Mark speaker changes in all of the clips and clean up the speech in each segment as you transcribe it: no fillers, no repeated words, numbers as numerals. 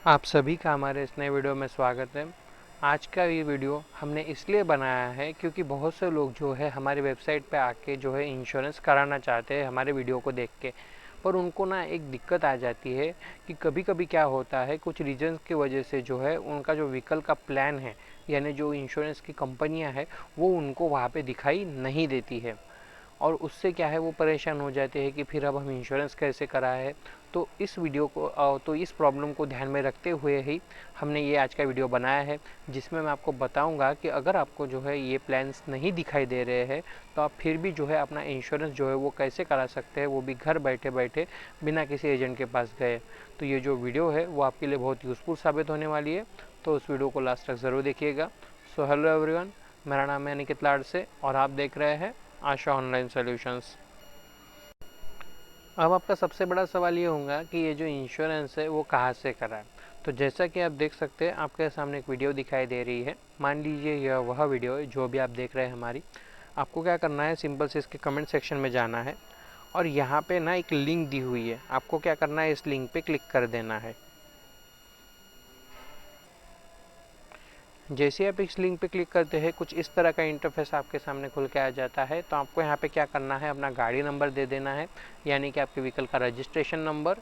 Speaker 1: आप सभी का हमारे इस नए वीडियो में स्वागत है। आज का ये वीडियो हमने इसलिए बनाया है क्योंकि बहुत से लोग जो है हमारी वेबसाइट पे आके जो है इंश्योरेंस कराना चाहते हैं हमारे वीडियो को देख के, पर उनको ना एक दिक्कत आ जाती है कि कभी कभी क्या होता है, कुछ रीजंस की वजह से जो है उनका जो व्हीकल का प्लान है यानी जो इंश्योरेंस की कंपनियां हैं वो उनको वहाँ पे दिखाई नहीं देती है और उससे क्या है वो परेशान हो जाते हैं कि फिर अब हम इंश्योरेंस कैसे कराए। तो इस वीडियो को तो इस प्रॉब्लम को ध्यान में रखते हुए ही हमने ये आज का वीडियो बनाया है, जिसमें मैं आपको बताऊंगा कि अगर आपको जो है ये प्लान्स नहीं दिखाई दे रहे हैं तो आप फिर भी जो है अपना इंश्योरेंस जो है वो कैसे करा सकते हैं, वो भी घर बैठे बैठे बिना किसी एजेंट के पास गए। तो ये जो वीडियो है वो आपके लिए बहुत यूज़फुल साबित होने वाली है, तो उस वीडियो को लास्ट तक ज़रूर देखिएगा। सो हेलो एवरीवन, मेरा नाम है अनिकेत लाड से और आप देख रहे हैं आशा ऑनलाइन सॉल्यूशंस। अब आपका सबसे बड़ा सवाल ये होगा कि ये जो इंश्योरेंस है वो कहाँ से कराएं। तो जैसा कि आप देख सकते हैं आपके सामने एक वीडियो दिखाई दे रही है। मान लीजिए यह वह वीडियो है जो भी आप देख रहे हैं हमारी। आपको क्या करना है, सिंपल से इसके कमेंट सेक्शन में जाना है और यहाँ पे ना एक लिंक दी हुई है, आपको क्या करना है इस लिंक पे क्लिक कर देना है। जैसे आप इस लिंक पे क्लिक करते हैं कुछ इस तरह का इंटरफेस आपके सामने खुल के आ जाता है। तो आपको यहाँ पे क्या करना है, अपना गाड़ी नंबर दे देना है, यानी कि आपके व्हीकल का रजिस्ट्रेशन नंबर।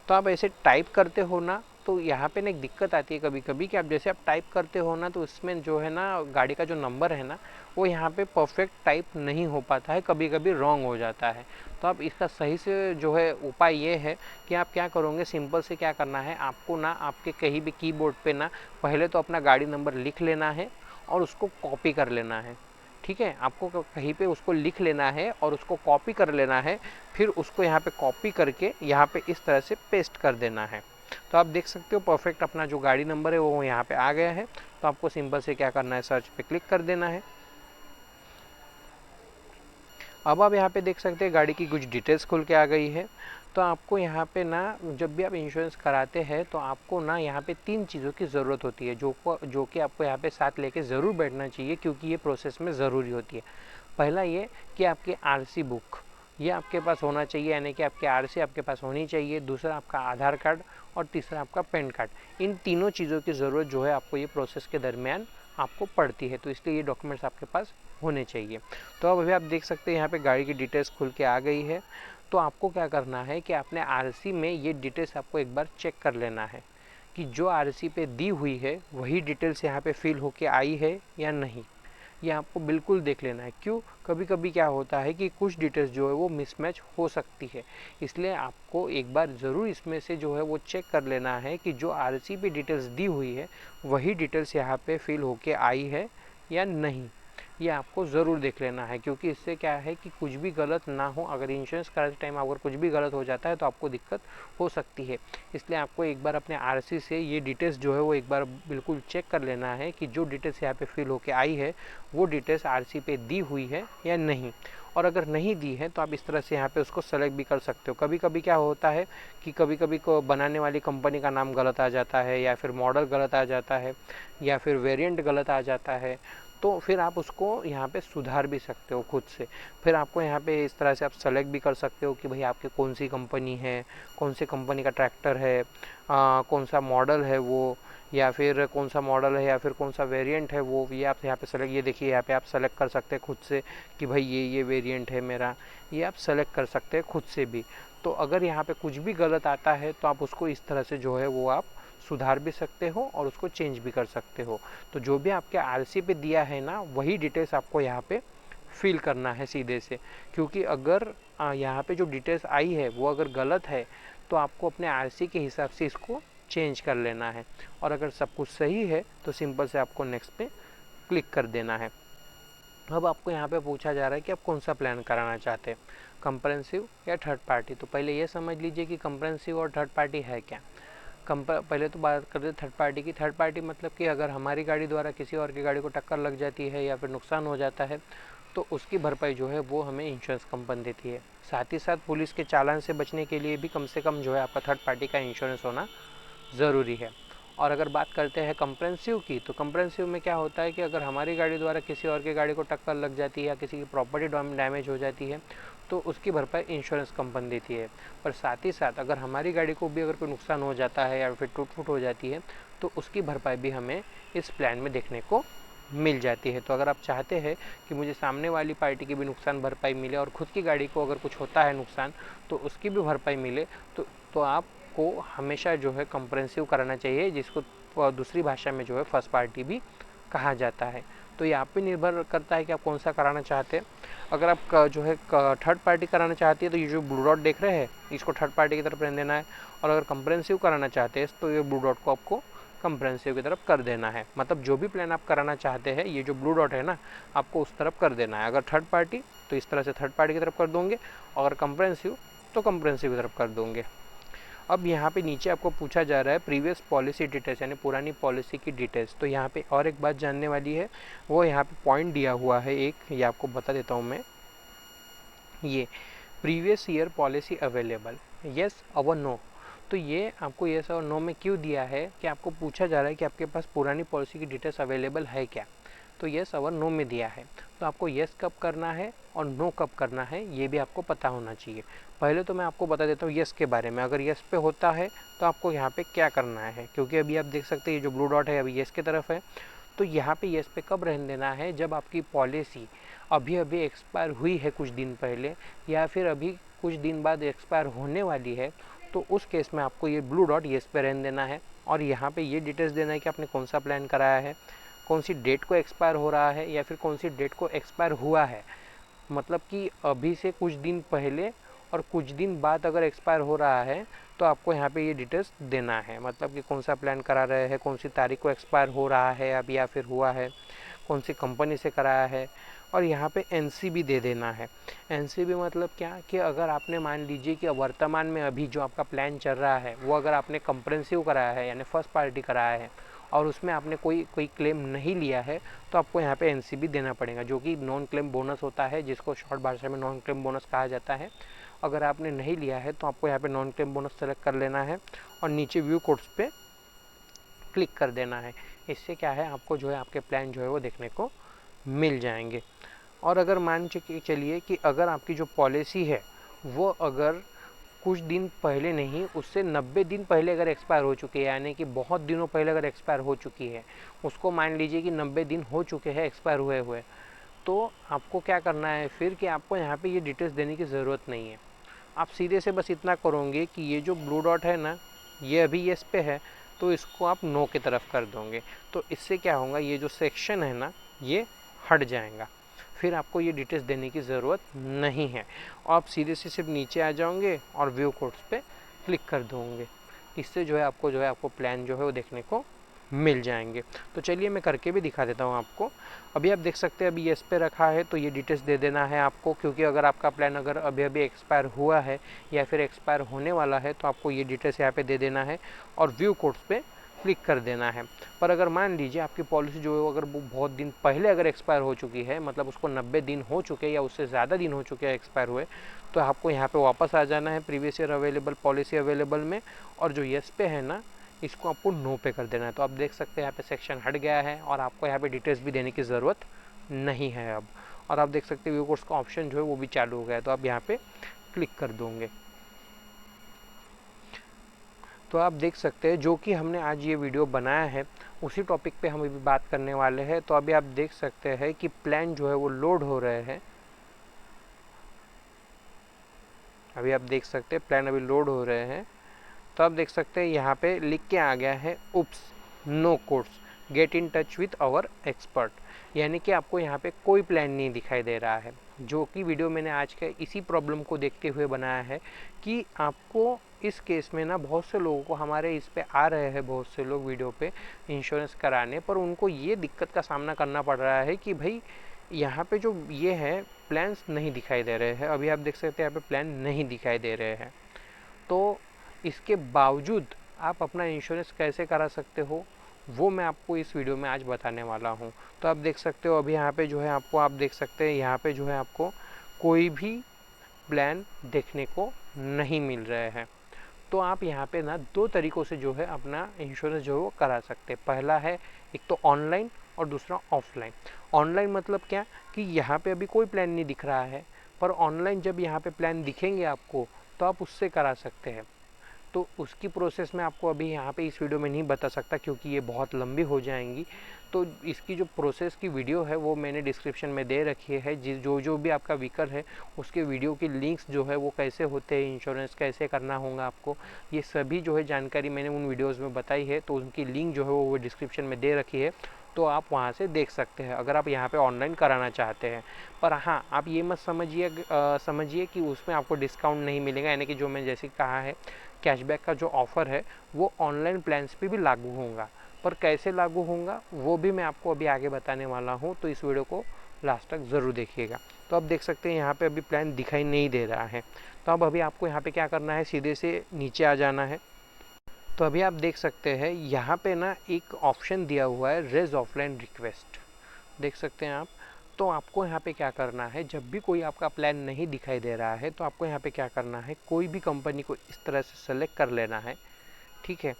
Speaker 1: तो आप ऐसे टाइप करते हो ना तो यहाँ पे ना एक दिक्कत आती है कभी कभी कि आप जैसे आप टाइप करते हो ना तो इसमें जो है ना गाड़ी का जो नंबर है ना वो यहाँ पे परफेक्ट टाइप नहीं हो पाता है, कभी कभी रॉन्ग हो जाता है। तो आप इसका सही से जो है उपाय ये है कि आप क्या करोगे, सिंपल से क्या करना है आपको ना आपके कहीं भी कीबोर्ड पे ना पहले तो अपना गाड़ी नंबर लिख लेना है और उसको कॉपी कर लेना है। ठीक है, आपको कहीं पे उसको लिख लेना है और उसको कॉपी कर लेना है, फिर उसको यहाँ पे कॉपी करके यहाँ पे इस तरह से पेस्ट कर देना है। तो आप देख सकते हो परफेक्ट अपना जो गाड़ी नंबर है वो यहाँ पे आ गया है। तो आपको सिंपल से क्या करना है, सर्च पे क्लिक कर देना है। अब आप यहाँ पे देख सकते हैं गाड़ी की कुछ डिटेल्स खुल के आ गई है। तो आपको यहाँ पे ना जब भी आप इंश्योरेंस कराते हैं तो आपको ना यहाँ पे 3 चीज़ों की ज़रूरत होती है जो कि आपको यहाँ पे साथ लेके ज़रूर बैठना चाहिए, क्योंकि ये प्रोसेस में ज़रूरी होती है। पहला ये कि आपकी आरसी बुक ये आपके पास होना चाहिए, यानी कि आपकी आरसी आपके पास होनी चाहिए। दूसरा आपका आधार कार्ड और तीसरा आपका पैन कार्ड। इन तीनों चीज़ों की ज़रूरत जो है आपको ये प्रोसेस के दरमियान आपको पड़ती है, तो इसलिए ये डॉक्यूमेंट्स आपके पास होने चाहिए। तो अब अभी आप देख सकते हैं यहाँ पे गाड़ी की डिटेल्स खुल के आ गई है। तो आपको क्या करना है कि अपने आरसी में ये डिटेल्स आपको एक बार चेक कर लेना है कि जो आरसी पे दी हुई है वही डिटेल्स यहाँ पे फिल होके आई है या नहीं। ये आपको बिल्कुल देख लेना है। क्यों, कभी कभी क्या होता है कि कुछ डिटेल्स जो है वो मिसमैच हो सकती है, इसलिए आपको एक बार ज़रूर इसमें से जो है वो चेक कर लेना है कि जो आरसी पे डिटेल्स दी हुई है वही डिटेल्स यहाँ पे फिल होके आई है या नहीं। ये आपको ज़रूर देख लेना है, क्योंकि इससे क्या है कि कुछ भी गलत ना हो। अगर इंश्योरेंस कराते टाइम अगर कुछ भी गलत हो जाता है तो आपको दिक्कत हो सकती है। इसलिए आपको एक बार अपने आरसी से ये डिटेल्स जो है वो एक बार बिल्कुल चेक कर लेना है कि जो डिटेल्स यहाँ पे फिल होके आई है वो डिटेल्स आरसी पे दी हुई है या नहीं। और अगर नहीं दी है तो आप इस तरह से यहाँ पे उसको सेलेक्ट भी कर सकते हो। कभी कभी क्या होता है कि कभी कभी को बनाने वाली कंपनी का नाम गलत आ जाता है, या फिर मॉडल गलत आ जाता है, या फिर वेरिएंट गलत आ जाता है। तो फिर आप उसको यहाँ पे सुधार भी सकते हो खुद से। फिर आपको यहाँ पे इस तरह से आप सेलेक्ट भी कर सकते हो कि भाई आपके कौन सी कंपनी है, कौन सी कंपनी का ट्रैक्टर है, कौन सा मॉडल है वो, या फिर कौन सा मॉडल है, या फिर कौन सा वेरिएंट है वो। ये आप यहाँ पे सेलेक्ट, ये देखिए यहाँ पे आप सेलेक्ट कर सकते हैं खुद से कि भाई ये वेरिएंट है मेरा। ये आप सेलेक्ट कर सकते हैं खुद से भी। तो अगर यहाँ पे कुछ भी गलत आता है तो आप उसको इस तरह से जो है वो आप सुधार भी सकते हो और उसको चेंज भी कर सकते हो। तो जो भी आपके आरसी पे दिया है ना वही डिटेल्स आपको यहाँ पे फिल करना है सीधे से। क्योंकि अगर यहाँ पे जो डिटेल्स आई है वो अगर गलत है तो आपको अपने आरसी के हिसाब से इसको चेंज कर लेना है। और अगर सब कुछ सही है तो सिंपल से आपको नेक्स्ट पे क्लिक कर देना है। अब आपको यहाँ पे पूछा जा रहा है कि आप कौन सा प्लान कराना चाहते हैं, कंप्रेहेंसिव या थर्ड पार्टी। तो पहले ये समझ लीजिए कि कंप्रेहेंसिव और थर्ड पार्टी है क्या। पहले तो बात करते हैं थर्ड पार्टी की। थर्ड पार्टी मतलब कि अगर हमारी गाड़ी द्वारा किसी और की गाड़ी को टक्कर लग जाती है या फिर नुकसान हो जाता है तो उसकी भरपाई जो है वो हमें इंश्योरेंस कंपनी देती है। साथ ही साथ पुलिस के चालान से बचने के लिए भी कम से कम जो है आपका थर्ड पार्टी का इंश्योरेंस होना ज़रूरी है। और अगर बात करते हैं कंप्रेहेंसिव की, तो कंप्रेहेंसिव में क्या होता है कि अगर हमारी गाड़ी द्वारा किसी और की गाड़ी को टक्कर लग जाती है या किसी की प्रॉपर्टी डैमेज हो जाती है तो उसकी भरपाई इंश्योरेंस कंपनी देती है। पर साथ ही साथ अगर हमारी गाड़ी को भी अगर कोई नुकसान हो जाता है या फिर टूट फूट हो जाती है तो उसकी भरपाई भी हमें इस प्लान में देखने को मिल जाती है। तो अगर आप चाहते हैं कि मुझे सामने वाली पार्टी की भी नुकसान भरपाई मिले और खुद की गाड़ी को अगर कुछ होता है नुकसान तो उसकी भी भरपाई मिले, तो आपको हमेशा जो है कंप्रेहेंसिव कराना चाहिए, जिसको दूसरी भाषा में जो है फर्स्ट पार्टी भी कहा जाता है। तो ये आप पे निर्भर करता है कि आप कौन सा कराना चाहते हैं। अगर आप जो है थर्ड पार्टी कराना चाहती है तो ये जो ब्लू डॉट देख रहे हैं इसको थर्ड पार्टी की तरफ रहने देना है, और अगर कंप्रेहेंसिव कराना चाहते हैं तो ये ब्लू डॉट को आपको कंप्रेहेंसिव की तरफ कर देना है। मतलब जो भी प्लान आप कराना चाहते हैं ये जो ब्लू डॉट है ना आपको उस तरफ कर देना है। अगर थर्ड पार्टी तो इस तरह से थर्ड पार्टी की तरफ कर दोगे, और कंप्रेहेंसिव तो कंप्रेहेंसिव की तरफ कर दोगे। अब यहाँ पे नीचे आपको पूछा जा रहा है प्रीवियस पॉलिसी डिटेल्स, यानी पुरानी पॉलिसी की डिटेल्स। तो यहाँ पे और एक बात जानने वाली है, वो यहाँ पे पॉइंट दिया हुआ है एक, ये आपको बता देता हूँ मैं। ये previous year policy available, yes और नो। तो ये आपको येस और नो में क्यों दिया है कि आपको पूछा जा रहा है कि आपके पास पुरानी पॉलिसी की डिटेल्स अवेलेबल है क्या। तो येस और नो में दिया है, तो आपको येस कब करना है और नो कब करना है ये भी आपको पता होना चाहिए। पहले तो मैं आपको बता देता हूँ येस के बारे में। अगर येस पे होता है तो आपको यहाँ पे क्या करना है, क्योंकि अभी आप देख सकते हैं ये जो ब्लू डॉट है अभी येस की तरफ है। तो यहाँ पे येस पे कब रहने देना है, जब आपकी पॉलिसी अभी अभी एक्सपायर हुई है कुछ दिन पहले, या फिर अभी कुछ दिन बाद एक्सपायर होने वाली है, तो उस केस में आपको ये ब्लू डॉट येस पे रहने देना है। और यहाँ पे ये डिटेल्स देना है कि आपने कौन सा प्लान कराया है, कौन सी डेट को एक्सपायर हो रहा है या फिर कौन सी डेट को एक्सपायर हुआ है। मतलब कि अभी से कुछ दिन पहले और कुछ दिन बाद अगर एक्सपायर हो रहा है तो आपको यहाँ पे ये डिटेल्स देना है। मतलब कि कौन सा प्लान करा रहे हैं, कौन सी तारीख को एक्सपायर हो रहा है अब या फिर हुआ है, कौन सी कंपनी से कराया है, और यहाँ पे एनसी भी दे देना है। एनसी भी मतलब क्या कि अगर आपने मान लीजिए कि वर्तमान में अभी जो आपका प्लान चल रहा है वो अगर आपने कंप्रेहेंसिव कराया है यानी फर्स्ट पार्टी कराया है और उसमें आपने कोई क्लेम नहीं लिया है तो आपको यहाँ पे एनसी भी देना पड़ेगा, जो कि नॉन क्लेम बोनस होता है, जिसको शॉर्ट भाषा में नॉन क्लेम बोनस कहा जाता है। अगर आपने नहीं लिया है तो आपको यहाँ पे नॉन क्लेम बोनस सेलेक्ट कर लेना है और नीचे व्यू कोड्स पे क्लिक कर देना है। इससे क्या है आपको जो है आपके प्लान जो है वो देखने को मिल जाएंगे। और अगर मान चलिए कि अगर आपकी जो पॉलिसी है वो अगर कुछ दिन पहले नहीं, उससे 90 दिन पहले अगर एक्सपायर हो चुकी है, यानी कि बहुत दिनों पहले अगर एक्सपायर हो चुकी है, उसको मान लीजिए कि 90 दिन हो चुके हैं एक्सपायर हुए हुए, तो आपको क्या करना है फिर कि आपको यहाँ पे ये डिटेल्स देने की ज़रूरत नहीं है। आप सीधे से बस इतना करोगे कि ये जो ब्लू डॉट है ना ये अभी येस पे है तो इसको आप नो की तरफ कर दोगे। तो इससे क्या होगा, ये जो सेक्शन है ना ये हट जाएगा, फिर आपको ये डिटेल्स देने की ज़रूरत नहीं है। आप सीधे से सिर्फ नीचे आ जाओगे और व्यू कोड्स पे क्लिक कर दोगे। इससे जो है आपको प्लान जो है वो देखने को मिल जाएंगे। तो चलिए मैं करके भी दिखा देता हूँ आपको। अभी आप देख सकते हैं अभी येस पे रखा है तो ये डिटेल्स दे देना है आपको, क्योंकि अगर आपका प्लान अगर अभी अभी एक्सपायर हुआ है या फिर एक्सपायर होने वाला है तो आपको ये डिटेल्स यहाँ पे दे देना है और व्यू कोड्स पे क्लिक कर देना है। पर अगर मान लीजिए आपकी पॉलिसी जो है अगर वो बहुत दिन पहले अगर एक्सपायर हो चुकी है, मतलब उसको 90 दिन हो चुके या उससे ज़्यादा दिन हो चुके हैं एक्सपायर हुए, तो आपको यहाँ पे वापस आ जाना है previous year available policy available में, और जो येस पे है ना इसको आपको नो पे कर देना है। तो आप देख सकते हैं यहाँ पे सेक्शन हट गया है और आपको यहाँ पे डिटेल्स भी देने की ज़रूरत नहीं है अब। और आप देख सकते हैं व्यू कोड्स का ऑप्शन जो है वो भी चालू हो गया है, तो आप यहाँ पे क्लिक कर दोगे। तो आप देख सकते हैं जो कि हमने आज ये वीडियो बनाया है उसी टॉपिक पे हम अभी बात करने वाले हैं। तो अभी आप देख सकते हैं कि प्लान जो है वो लोड हो रहे हैं। अभी आप देख सकते हैं प्लान अभी लोड हो रहे हैं। तो आप देख सकते हैं यहाँ पे लिख के आ गया है oops no codes get in touch with our expert, यानी कि आपको यहाँ पे कोई प्लान नहीं दिखाई दे रहा है, जो कि वीडियो मैंने आज के इसी प्रॉब्लम को देखते हुए बनाया है कि आपको इस केस में ना बहुत से लोगों को हमारे इस पे आ रहे हैं, बहुत से लोग वीडियो पे इंश्योरेंस कराने पर उनको ये दिक्कत का सामना करना पड़ रहा है कि भाई यहाँ पे जो ये है प्लान्स नहीं दिखाई दे रहे हैं। अभी आप देख सकते हैं यहाँ पे प्लान नहीं दिखाई दे रहे हैं। तो इसके बावजूद आप अपना इंश्योरेंस कैसे करा सकते हो वो मैं आपको इस वीडियो में आज बताने वाला हूँ। तो आप देख सकते हो अभी यहाँ पे जो है आपको आप देख सकते हैं यहाँ पे जो है आपको कोई भी प्लान देखने को नहीं मिल रहे हैं। तो आप यहाँ पे ना दो तरीक़ों से जो है अपना इंश्योरेंस जो है वो करा सकते हैं। पहला है एक तो ऑनलाइन और दूसरा ऑफलाइन। ऑनलाइन मतलब क्या कि यहाँ पे अभी कोई प्लान नहीं दिख रहा है, पर ऑनलाइन जब यहाँ पे प्लान दिखेंगे आपको तो आप उससे करा सकते हैं। तो उसकी प्रोसेस मैं आपको अभी यहाँ पे इस वीडियो में नहीं बता सकता क्योंकि ये बहुत लंबी हो जाएंगी। तो इसकी जो प्रोसेस की वीडियो है वो मैंने डिस्क्रिप्शन में दे रखी है। जो भी आपका व्हीकल है उसके वीडियो की लिंक्स जो है वो कैसे होते हैं, इंश्योरेंस कैसे करना होगा आपको, ये सभी जो है जानकारी मैंने उन वीडियोज़ में बताई है। तो उनकी लिंक जो है वो डिस्क्रिप्शन में दे रखी है, तो आप वहाँ से देख सकते हैं अगर आप यहाँ पे ऑनलाइन कराना चाहते हैं। पर हाँ, आप ये मत समझिए कि उसमें आपको डिस्काउंट नहीं मिलेगा, यानी कि जो मैं जैसे कहा है कैशबैक का जो ऑफ़र है वो ऑनलाइन प्लान्स पे भी लागू होगा। पर कैसे लागू होगा वो भी मैं आपको अभी आगे बताने वाला हूँ, तो इस वीडियो को लास्ट तक ज़रूर देखिएगा। तो आप देख सकते हैं यहाँ पे अभी प्लान दिखाई नहीं दे रहा है। तो अब अभी आपको यहाँ पे क्या करना है, सीधे से नीचे आ जाना है। तो अभी आप देख सकते हैं यहाँ पे ना एक ऑप्शन दिया हुआ है रेज ऑफलाइन रिक्वेस्ट, देख सकते हैं आप। तो आपको यहाँ पे क्या करना है, जब भी कोई आपका प्लान नहीं दिखाई दे रहा है तो आपको यहाँ पे क्या करना है, कोई भी कंपनी को इस तरह से सेलेक्ट कर लेना है, ठीक है।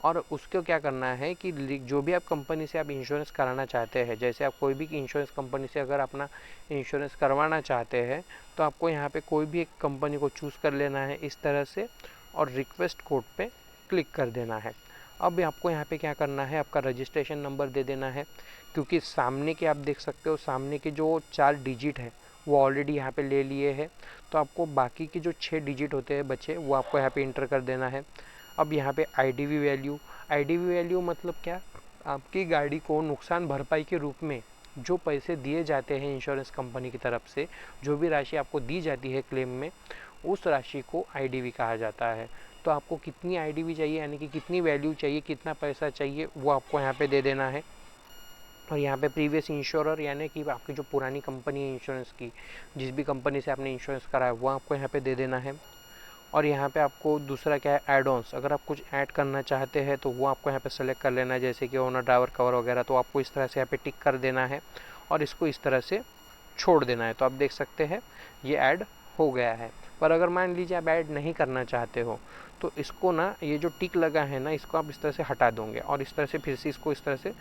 Speaker 1: और उसको क्या करना है कि जो भी आप कंपनी से आप इंश्योरेंस कराना चाहते हैं, जैसे आप कोई भी इंश्योरेंस कंपनी से अगर अपना इंश्योरेंस करवाना चाहते हैं तो आपको यहाँ पे कोई भी एक कंपनी को चूज़ कर लेना है इस तरह से, और रिक्वेस्ट कोड पे क्लिक कर देना है। अब आपको यहाँ पे क्या करना है, आपका रजिस्ट्रेशन नंबर दे देना है, क्योंकि सामने के आप देख सकते हो सामने के जो 4 डिजिट है वो ऑलरेडी यहाँ पे ले लिए हैं। तो आपको बाकी के जो 6 डिजिट होते हैं बचे वो आपको यहाँ पे इंटर कर देना है। अब यहाँ पे आईडीवी वैल्यू मतलब क्या, आपकी गाड़ी को नुकसान भरपाई के रूप में जो पैसे दिए जाते हैं इंश्योरेंस कंपनी की तरफ से, जो भी राशि आपको दी जाती है क्लेम में, उस राशि को आईडीवी कहा जाता है। तो आपको कितनी आईडीवी चाहिए, यानी कि कितनी वैल्यू चाहिए, कितना पैसा चाहिए, वो आपको यहाँ पे दे देना है। और यहाँ पे प्रीवियस इंश्योरर, यानी कि आपकी जो पुरानी कंपनी है इंश्योरेंस की, जिस भी कंपनी से आपने इंश्योरेंस कराया वो आपको यहाँ पे दे देना है। और यहाँ पे आपको दूसरा क्या है, एड ऑन्स, अगर आप कुछ ऐड करना चाहते हैं तो वो आपको यहाँ पे सेलेक्ट कर लेना है, जैसे कि ओनर ड्राइवर कवर वगैरह, तो आपको इस तरह से यहाँ पे टिक कर देना है और इसको इस तरह से छोड़ देना है। तो आप देख सकते हैं ये ऐड हो गया है। पर अगर मान लीजिए आप ऐड नहीं करना चाहते हो तो इसको ना, ये जो टिक लगा है ना, इसको आप इस तरह से हटा दोगे और इस तरह से फिर से इसको इस तरह से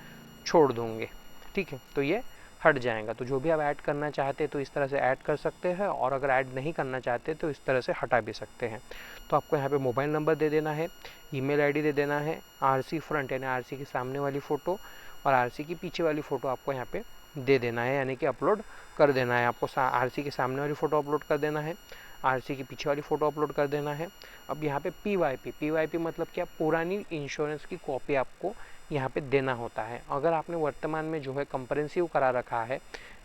Speaker 1: छोड़ दोगे, ठीक है। तो ये हट जाएगा। तो जो भी आप ऐड करना चाहते हैं तो इस तरह से ऐड कर सकते हैं, और अगर ऐड नहीं करना चाहते तो इस तरह से हटा भी सकते हैं। तो आपको यहाँ पे मोबाइल नंबर दे देना है, ईमेल आईडी दे देना है, आरसी फ्रंट यानी आरसी के सामने वाली फ़ोटो और आरसी की पीछे वाली फ़ोटो आपको यहाँ पे दे देना है, यानी कि अपलोड कर देना है। आपको आरसी के सामने वाली फ़ोटो अपलोड कर देना है, आरसी की पीछे वाली फ़ोटो अपलोड कर देना है। अब यहाँ पे पीवाईपी मतलब क्या, पुरानी इंश्योरेंस की कॉपी आपको यहाँ पे देना होता है। अगर आपने वर्तमान में जो है कंप्रेहेंसिव करा रखा है,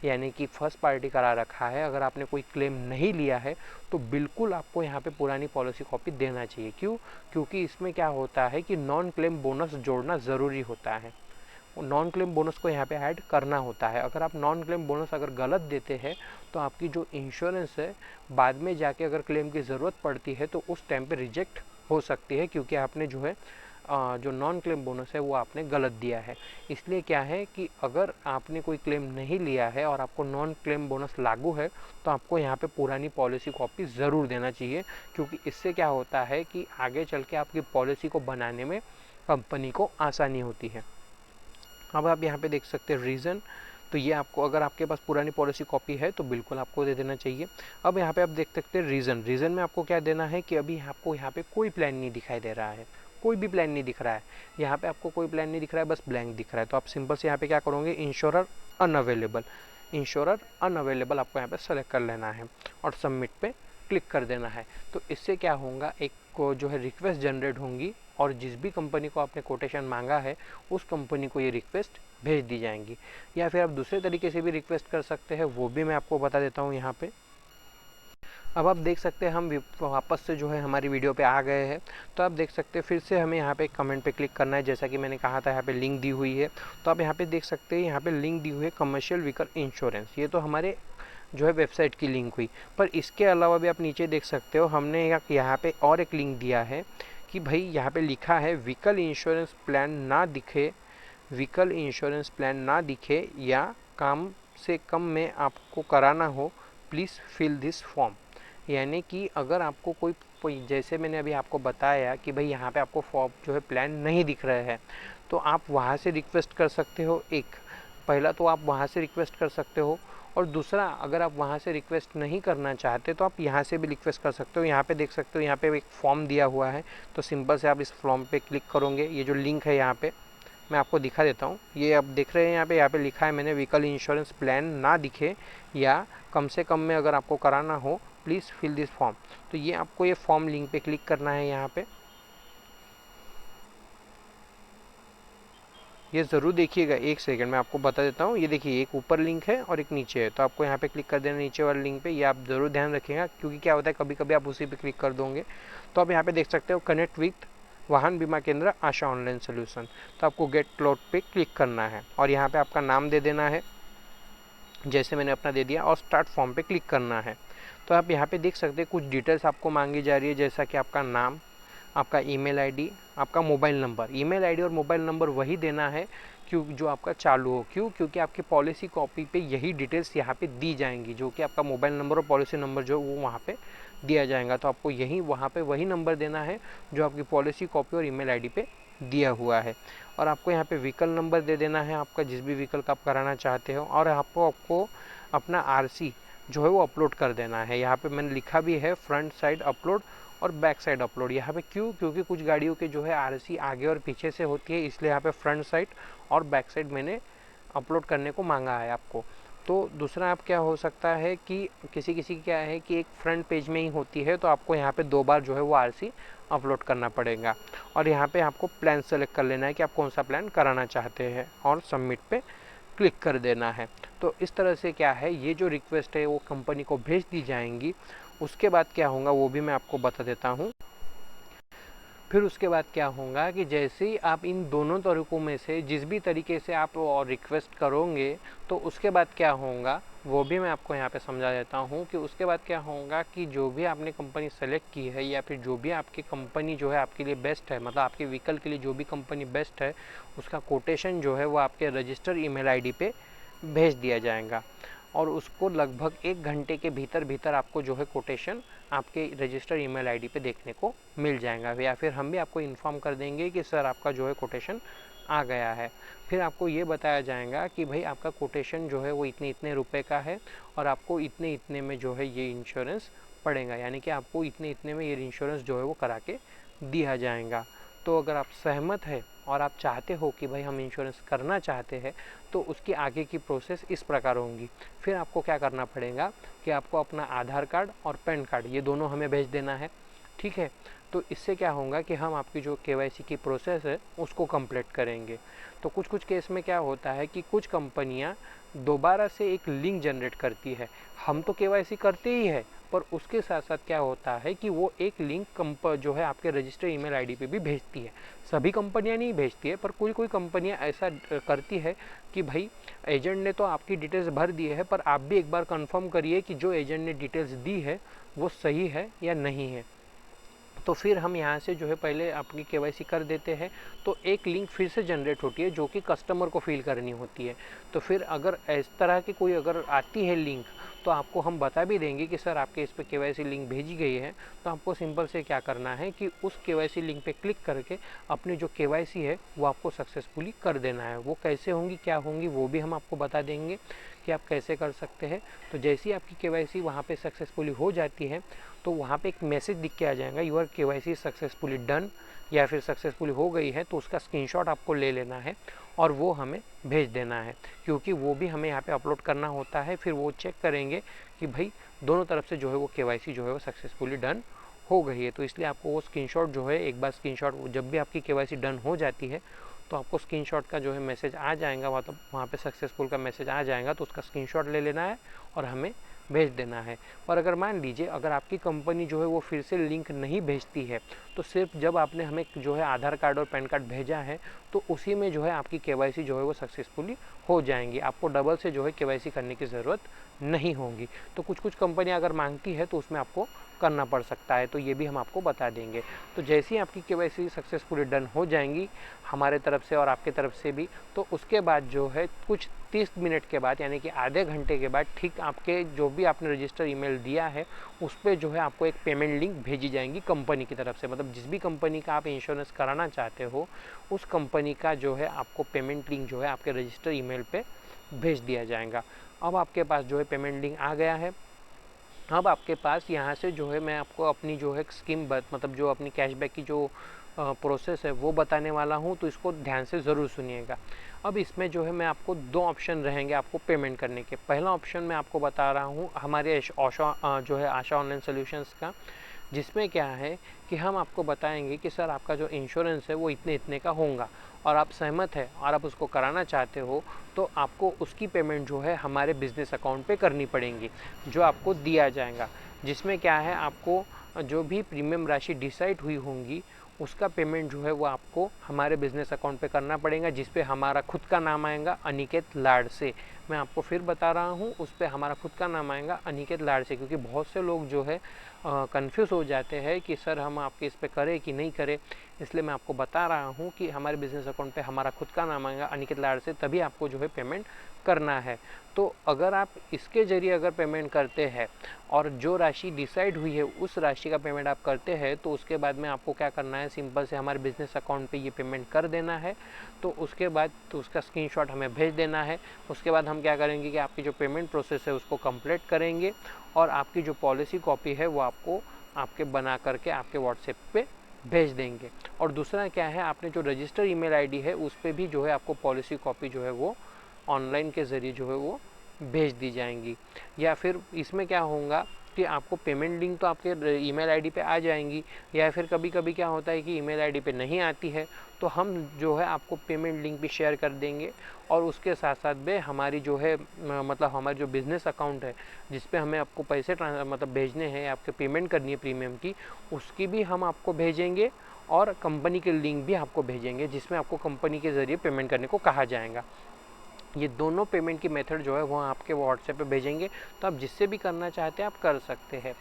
Speaker 1: यानी कि फर्स्ट पार्टी करा रखा है, अगर आपने कोई क्लेम नहीं लिया है तो बिल्कुल आपको यहाँ पे पुरानी पॉलिसी कॉपी देना चाहिए। क्यों? क्योंकि इसमें क्या होता है कि नॉन क्लेम बोनस जोड़ना ज़रूरी होता है, नॉन क्लेम बोनस को यहाँ पे ऐड करना होता है। अगर आप नॉन क्लेम बोनस अगर गलत देते हैं तो आपकी जो इंश्योरेंस है बाद में जाके अगर क्लेम की ज़रूरत पड़ती है तो उस टाइम पे रिजेक्ट हो सकती है, क्योंकि आपने जो है जो नॉन क्लेम बोनस है वो आपने गलत दिया है। इसलिए क्या है कि अगर आपने कोई क्लेम नहीं लिया है और आपको नॉन क्लेम बोनस लागू है तो आपको यहाँ पे पुरानी पॉलिसी कॉपी ज़रूर देना चाहिए, क्योंकि इससे क्या होता है कि आगे चल के आपकी पॉलिसी को बनाने में कंपनी को आसानी होती है। अब आप यहाँ पे देख सकते हैं रीज़न, तो ये आपको, अगर आपके पास पुरानी पॉलिसी कॉपी है तो बिल्कुल आपको दे देना चाहिए। अब यहाँ पे आप देख सकते हैं रीज़न में आपको क्या देना है कि अभी आपको यहाँ पे कोई प्लान नहीं दिखाई दे रहा है, कोई भी प्लान नहीं दिख रहा है, यहाँ पे आपको कोई प्लान नहीं दिख रहा है, बस ब्लैंक दिख रहा है। तो आप सिंपल से यहाँ पे क्या करोगे, इंश्योरर अनअवेलेबल आपको यहाँ पे सेलेक्ट कर लेना है और सबमिट पे क्लिक कर देना है। तो इससे क्या होगा, एक को जो है रिक्वेस्ट जनरेट होंगी और जिस भी कंपनी को आपने कोटेशन मांगा है उस कंपनी को ये रिक्वेस्ट भेज दी जाएंगी। या फिर आप दूसरे तरीके से भी रिक्वेस्ट कर सकते हैं, वो भी मैं आपको बता देता हूँ यहाँ पे। अब आप देख सकते हैं हम वापस से जो है हमारी वीडियो पे आ गए हैं। तो आप देख सकते हैं फिर से हमें यहाँ पे कमेंट पे क्लिक करना है, जैसा कि मैंने कहा था यहाँ पे लिंक दी हुई है। तो आप यहाँ पे देख सकते हैं यहाँ पे लिंक दी हुई है कमर्शियल व्हीकल इंश्योरेंस, ये तो हमारे जो है वेबसाइट की लिंक हुई। पर इसके अलावा भी आप नीचे देख सकते हो हमने यहाँ पे और एक लिंक दिया है कि भाई यहाँ पे लिखा है व्हीकल इंश्योरेंस प्लान ना दिखे या कम से कम में आपको कराना हो, प्लीज़ फिल दिस फॉर्म। यानी कि अगर आपको कोई आप जैसे मैंने अभी आपको बताया कि भाई यहाँ पे आपको फॉर्म जो है प्लान नहीं दिख रहे हैं, तो आप वहाँ से रिक्वेस्ट कर सकते हो। एक पहला तो आप वहाँ से रिक्वेस्ट कर सकते हो, और दूसरा अगर आप वहाँ से रिक्वेस्ट नहीं करना चाहते तो आप यहाँ से भी रिक्वेस्ट कर सकते हो। यहाँ पे देख सकते हो, यहाँ पे एक फॉर्म दिया हुआ है, तो सिंपल से आप इस फॉर्म पे क्लिक करोगे। ये जो लिंक है यहाँ पे मैं आपको दिखा देता हूँ, ये आप देख रहे हैं यहाँ पे लिखा है मैंने, व्हीकल इंश्योरेंस प्लान ना दिखे या कम से कम में अगर आपको कराना हो प्लीज़ फिल दिस फॉर्म। तो ये आपको ये फॉर्म लिंक पे क्लिक करना है। यहाँ पे ये ज़रूर देखिएगा, एक सेकंड मैं आपको बता देता हूँ। ये देखिए, एक ऊपर लिंक है और एक नीचे है, तो आपको यहाँ पे क्लिक कर देना नीचे वाले लिंक पे। ये आप ज़रूर ध्यान रखिएगा, क्योंकि क्या होता है कभी कभी आप उसी पे क्लिक कर दोगे। तो आप यहाँ पे देख सकते हो कनेक्ट विथ वाहन बीमा केंद्र आशा ऑनलाइन सोल्यूशन, तो आपको गेट क्लोड पे क्लिक करना है और यहाँ पे आपका नाम दे देना है, जैसे मैंने अपना दे दिया, और स्टार्ट फॉर्म पे क्लिक करना है। तो आप यहाँ पे देख सकते हैं कुछ डिटेल्स आपको मांगी जा रही है, जैसा कि आपका नाम, आपका ईमेल आईडी, आपका मोबाइल नंबर। ईमेल आईडी और मोबाइल नंबर वही देना है क्यों जो आपका चालू हो। क्यों? क्योंकि आपकी पॉलिसी कॉपी पे यही डिटेल्स यहाँ पे दी जाएंगी, जो कि आपका मोबाइल नंबर और पॉलिसी नंबर जो वो वहाँ पे दिया जाएगा। तो आपको यही वहाँ पे वही नंबर देना है जो आपकी पॉलिसी कॉपी और ईमेल आईडी पे दिया हुआ है। और आपको यहाँ पे व्हीकल नंबर दे देना है आपका, जिस भी व्हीकल का आप कराना चाहते हो। और आपको अपना आरसी जो है वो अपलोड कर देना है। यहाँ पे मैंने लिखा भी है फ्रंट साइड अपलोड और बैक साइड अपलोड। यहाँ पे क्यों? क्योंकि कुछ गाड़ियों के जो है आरसी आगे और पीछे से होती है, इसलिए यहाँ पे फ्रंट साइड और बैक साइड मैंने अपलोड करने को मांगा है आपको। तो दूसरा आप क्या हो सकता है कि किसी किसी क्या है कि एक फ्रंट पेज में ही होती है, तो आपको यहाँ पे 2 बार जो है वो आरसी अपलोड करना पड़ेगा। और यहाँ पे आपको प्लान सेलेक्ट कर लेना है कि आप कौन सा प्लान कराना चाहते हैं और सबमिट पे क्लिक कर देना है। तो इस तरह से क्या है, ये जो रिक्वेस्ट है वो कंपनी को भेज दी जाएंगी। उसके बाद क्या होगा वो भी मैं आपको बता देता हूँ। फिर उसके बाद क्या होगा कि जैसे ही आप इन दोनों तरीकों में से जिस भी तरीके से आप और रिक्वेस्ट करोगे, तो उसके बाद क्या होगा वो भी मैं आपको यहाँ पे समझा देता हूँ कि उसके बाद क्या होगा कि जो भी आपने कंपनी सेलेक्ट की है या फिर जो भी आपकी कंपनी जो है आपके लिए बेस्ट है, मतलब आपके व्हीकल के लिए जो भी कंपनी बेस्ट है, उसका कोटेशन जो है वो आपके रजिस्टर ईमेल आईडी पे भेज दिया जाएगा। और उसको लगभग 1 घंटे के भीतर आपको जो है कोटेशन आपके रजिस्टर ईमेल आईडी पे देखने को मिल जाएगा, या फिर हम भी आपको इन्फॉर्म कर देंगे कि सर आपका जो है कोटेशन आ गया है। फिर आपको ये बताया जाएगा कि भाई आपका कोटेशन जो है वो इतने रुपए का है और आपको इतने में जो है ये इंश्योरेंस पड़ेगा, यानी कि आपको इतने में ये इंश्योरेंस जो है वो करा के दिया जाएगा। तो अगर आप सहमत है और आप चाहते हो कि भाई हम इंश्योरेंस करना चाहते हैं, तो उसकी आगे की प्रोसेस इस प्रकार होंगी। फिर आपको क्या करना पड़ेगा कि आपको अपना आधार कार्ड और पैन कार्ड ये दोनों हमें भेज देना है, ठीक है। तो इससे क्या होगा कि हम आपकी जो केवाईसी की प्रोसेस है उसको कंप्लीट करेंगे। तो कुछ केस में क्या होता है कि कुछ कंपनियां दोबारा से एक लिंक जनरेट करती है। हम तो केवाईसी करते ही है, पर उसके साथ साथ क्या होता है कि वो एक लिंक जो है आपके रजिस्टर ईमेल आईडी पे भी भेजती है। सभी कंपनियां नहीं भेजती है, पर कोई कंपनियां ऐसा करती है कि भाई एजेंट ने तो आपकी डिटेल्स भर दी है, पर आप भी एक बार कंफर्म करिए कि जो एजेंट ने डिटेल्स दी है वो सही है या नहीं है। तो फिर हम यहाँ से जो है पहले आपकी केवाईसी कर देते हैं, तो एक लिंक फिर से जनरेट होती है जो कि कस्टमर को फिल करनी होती है। तो फिर अगर इस तरह की कोई अगर आती है लिंक, तो आपको हम बता भी देंगे कि सर आपके इस पे केवाईसी लिंक भेजी गई है। तो आपको सिंपल से क्या करना है कि उस केवाईसी लिंक पे क्लिक करके अपनी जो केवाईसी है वो आपको सक्सेसफुली कर देना है। वो कैसे होंगी क्या होंगी वो भी हम आपको बता देंगे कि आप कैसे कर सकते हैं। तो जैसे ही आपकी केवाईसी वहाँ पे सक्सेसफुली हो जाती है, तो वहाँ पे एक मैसेज दिख के आ जाएगा, यूर केवाईसी सक्सेसफुली डन, या फिर सक्सेसफुली हो गई है। तो उसका स्क्रीनशॉट आपको ले लेना है और वो हमें भेज देना है, क्योंकि वो भी हमें यहाँ पे अपलोड करना होता है। फिर वो चेक करेंगे कि भाई दोनों तरफ से जो है वो केवाईसी जो है वो सक्सेसफुली डन हो गई है। तो इसलिए आपको वो स्क्रीनशॉट जो है, एक बार स्क्रीनशॉट जब भी आपकी केवाईसी डन हो जाती है तो आपको स्क्रीनशॉट का जो है मैसेज आ जाएगा, मतलब वहाँ पे सक्सेसफुल का मैसेज आ जाएगा। तो उसका स्क्रीनशॉट ले लेना है और हमें भेज देना है। और अगर मान लीजिए अगर आपकी कंपनी जो है वो फिर से लिंक नहीं भेजती है, तो सिर्फ जब आपने हमें जो है आधार कार्ड और पैन कार्ड भेजा है, तो उसी में जो है आपकी केवाईसी जो है वो सक्सेसफुली हो जाएंगी। आपको डबल से जो है केवाईसी करने की ज़रूरत नहीं होगी। तो कुछ कंपनियां अगर मांगती है तो उसमें आपको करना पड़ सकता है, तो ये भी हम आपको बता देंगे। तो जैसे ही आपकी केवाईसी सक्सेसफुली डन हो जाएंगी हमारे तरफ से और आपके तरफ से भी, तो उसके बाद जो है कुछ 30 मिनट के बाद यानी कि आधे घंटे के बाद ठीक आपके जो भी आपने रजिस्टर ईमेल दिया है उस पर जो है आपको एक पेमेंट लिंक भेजी जाएंगी कंपनी की तरफ से। मतलब जिस भी कंपनी का आप इंश्योरेंस कराना चाहते हो उस कंपनी का जो है आपको पेमेंट लिंक जो है आपके रजिस्टर ईमेल पे भेज दिया जाएगा। अब आपके पास जो है पेमेंट लिंक आ गया है। अब आपके पास यहाँ से जो है मैं आपको अपनी जो है स्कीम मतलब जो अपनी कैशबैक की जो प्रोसेस है वो बताने वाला हूँ, तो इसको ध्यान से ज़रूर सुनिएगा। अब इसमें जो है मैं आपको 2 ऑप्शन रहेंगे आपको पेमेंट करने के। पहला ऑप्शन मैं आपको बता रहा हूँ हमारे जो है आशा ऑनलाइन सॉल्यूशंस का, जिसमें क्या है कि हम आपको बताएंगे कि सर आपका जो इंश्योरेंस है वो इतने इतने का होगा और आप सहमत है और आप उसको कराना चाहते हो, तो आपको उसकी पेमेंट जो है हमारे बिजनेस अकाउंट पे करनी पड़ेगी, जो आपको दिया जाएगा। जिसमें क्या है आपको जो भी प्रीमियम राशि डिसाइड हुई होंगी उसका पेमेंट जो है वो आपको हमारे बिजनेस अकाउंट पे करना पड़ेगा, जिस पे हमारा खुद का नाम आएगा अनिकेत लाड से। मैं आपको फिर बता रहा हूँ उस पे हमारा खुद का नाम आएगा अनिकेत लाड से, क्योंकि बहुत से लोग जो है कंफ्यूज हो जाते हैं कि सर हम आपके इस पे करें कि नहीं करें। इसलिए मैं आपको बता रहा हूँ कि हमारे बिजनेस अकाउंट पे हमारा खुद का नाम आएगा अनिकेत लाड से, तभी आपको जो है पेमेंट करना है। तो अगर आप इसके जरिए अगर पेमेंट करते हैं और जो राशि डिसाइड हुई है उस राशि का पेमेंट आप करते हैं, तो उसके बाद में आपको क्या करना है, सिंपल से हमारे बिजनेस अकाउंट पे ये पेमेंट कर देना है। तो उसके बाद तो उसका स्क्रीनशॉट हमें भेज देना है। उसके बाद हम क्या करेंगे कि आपकी जो पेमेंट प्रोसेस है उसको कंप्लीट करेंगे और आपकी जो पॉलिसी कॉपी है वो आपको आपके बना करके आपके व्हाट्सएप पे भेज देंगे। और दूसरा क्या है, आपने जो रजिस्टर ईमेल आईडी है उस पर भी जो है आपको पॉलिसी कॉपी जो है वो ऑनलाइन के ज़रिए जो है वो भेज दी जाएंगी। या फिर इसमें क्या होगा कि आपको पेमेंट लिंक तो आपके ईमेल आईडी पे आ जाएंगी, या फिर कभी कभी क्या होता है कि ईमेल आईडी पे नहीं आती है, तो हम जो है आपको पेमेंट लिंक भी शेयर कर देंगे। और उसके साथ साथ में हमारी जो है मतलब हमारी जो बिज़नेस अकाउंट है जिस पे हमें आपको पैसे मतलब भेजने हैं, आपके पेमेंट करनी है प्रीमियम की, उसकी भी हम आपको भेजेंगे और कंपनी के लिंक भी आपको भेजेंगे जिसमें आपको कंपनी के ज़रिए पेमेंट करने को कहा जाएगा। ये दोनों पेमेंट की मेथड जो है वो आपके व्हाट्सएप पे भेजेंगे, तो आप जिससे भी करना चाहते हैं आप कर सकते हैं।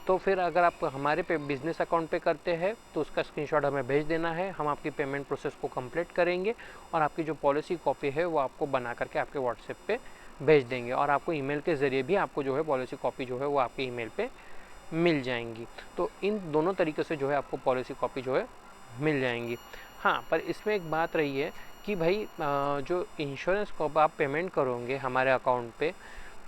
Speaker 1: तो फिर अगर आप हमारे पे बिजनेस अकाउंट पे करते हैं तो उसका स्क्रीनशॉट हमें भेज देना है, हम आपकी पेमेंट प्रोसेस को कंप्लीट करेंगे और आपकी जो पॉलिसी कॉपी है वो आपको बना करके आपके व्हाट्सएप पे भेज देंगे और आपको ईमेल के ज़रिए भी आपको जो है पॉलिसी कॉपी जो है वो आपके ईमेल पे मिल जाएंगी। तो इन दोनों तरीके से जो है आपको पॉलिसी कॉपी जो है मिल जाएंगी। हाँ, पर इसमें एक बात रही है कि भाई जो इंश्योरेंस को आप पेमेंट करोगे हमारे अकाउंट पे,